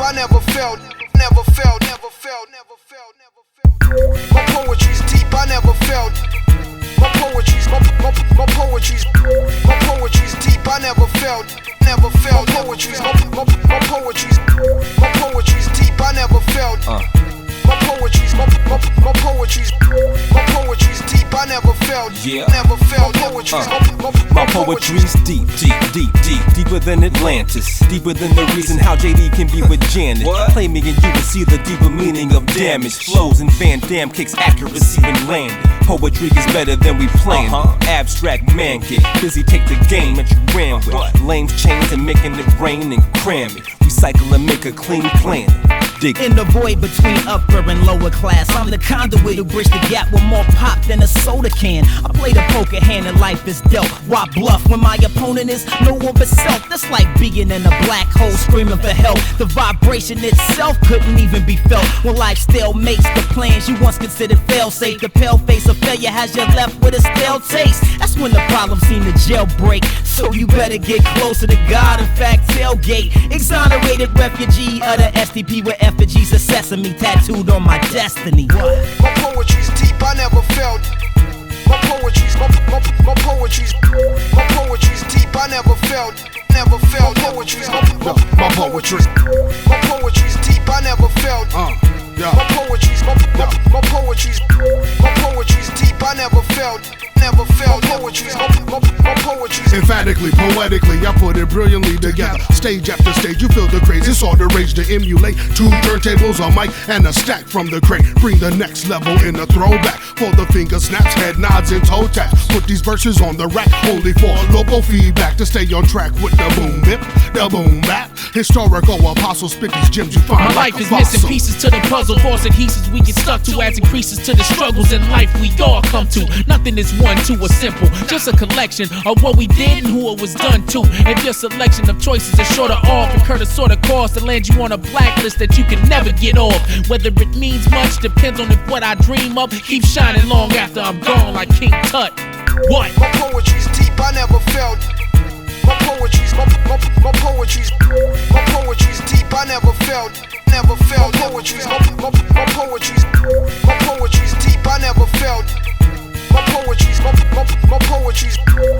I never felt, never felt, never felt, never felt, never felt. My poetry's deep, I never felt. My poetry's deep, I never felt, never felt. My poetry's deep, I never felt. My poetry's deep, I never felt, never felt. My poetry's deep, deep, deep, deep, deeper than Atlantis, deeper than the reason how JD can be with Janet. Play me and you will see the deeper meaning of damage. Flows and Van Damme kicks, accuracy and landing. Poetry is better than we planned. Abstract man get busy, take the game that you ran with. Lames chains and making it rain and cram it. Recycle and make a clean plan. Dig in the void between upper and lower class, I'm the conduit who bridge the gap with more pop than a soda can. I play the poker hand and life is dealt. Why bluff when my opponent is no one but self? That's like being in a black hole screaming for help. The vibration itself couldn't even be felt. When life still makes the plans you once considered fail-safe. The pale face of failure has you left with a stale taste. That's when the problem seemed to jailbreak. So you better get closer to God. In fact, tailgate. Exonerated refugee of the STP with effigies of sesame tattooed on my destiny. My poetry's deep, I never felt. My poetry's deep, I never felt, never felt. My poetry's deep, I never felt. My poetry's deep, I never felt, never felt. My poetry's emphatically, poetically, I put it brilliantly together. Stage after stage, you feel the craze. It's all the rage to emulate. 2 turntables, a mic, and a stack from the crate. Bring the next level in a throwback. For the finger snaps, head nods, and toe taps. Put these verses on the rack, only for local feedback to stay on track with the boom bip, the boom bap. Historical apostles spit these gems you find. My life is missing pieces to the puzzle, false adhesives we get stuck to, adds increases to the struggles in life we all come to. Nothing is one, two, or simple, just a collection of what we did and who it was done to. If your selection of choices is short or off, incur the sort of cost to land you on a blacklist that you can never get off. Whether it means much depends on if what I dream of keeps shining long after I'm gone, like King Tut. What? My poetry's deep, I never felt. My poetry's deep, I never felt, never felt. My poetry's deep, I never felt.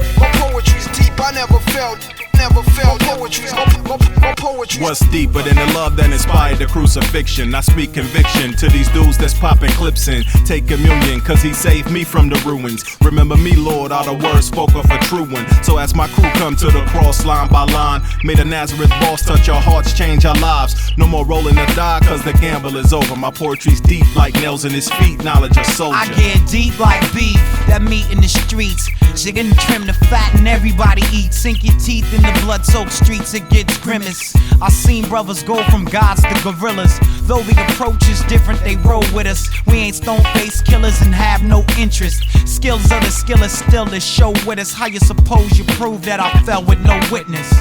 My poetry's deep, I never felt, never felt. My poetry's what's deeper than the love that inspired the crucifixion? I speak conviction to these dudes that's popping clips in. Take communion, cause he saved me from the ruins. Remember me, Lord, all the words spoke of a true one. So as my crew come to the cross line by line, may the Nazareth boss touch our hearts, change our lives. No more rolling the die, cause the gamble is over. My poetry's deep like nails in his feet, knowledge of soldier. I get deep like beef, that meat in the streets. Chicken trim the fat and everybody eats. Sink your teeth in the blood-soaked streets, it gets grimace. I seen brothers go from gods to gorillas. Though the approach is different, they roll with us. We ain't stone-faced killers and have no interest. Skills of the skillers still to show with us. How you suppose you prove that I fell with no witness?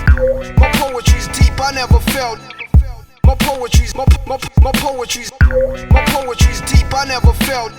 My poetry's deep, I never felt. My poetry's deep, I never felt.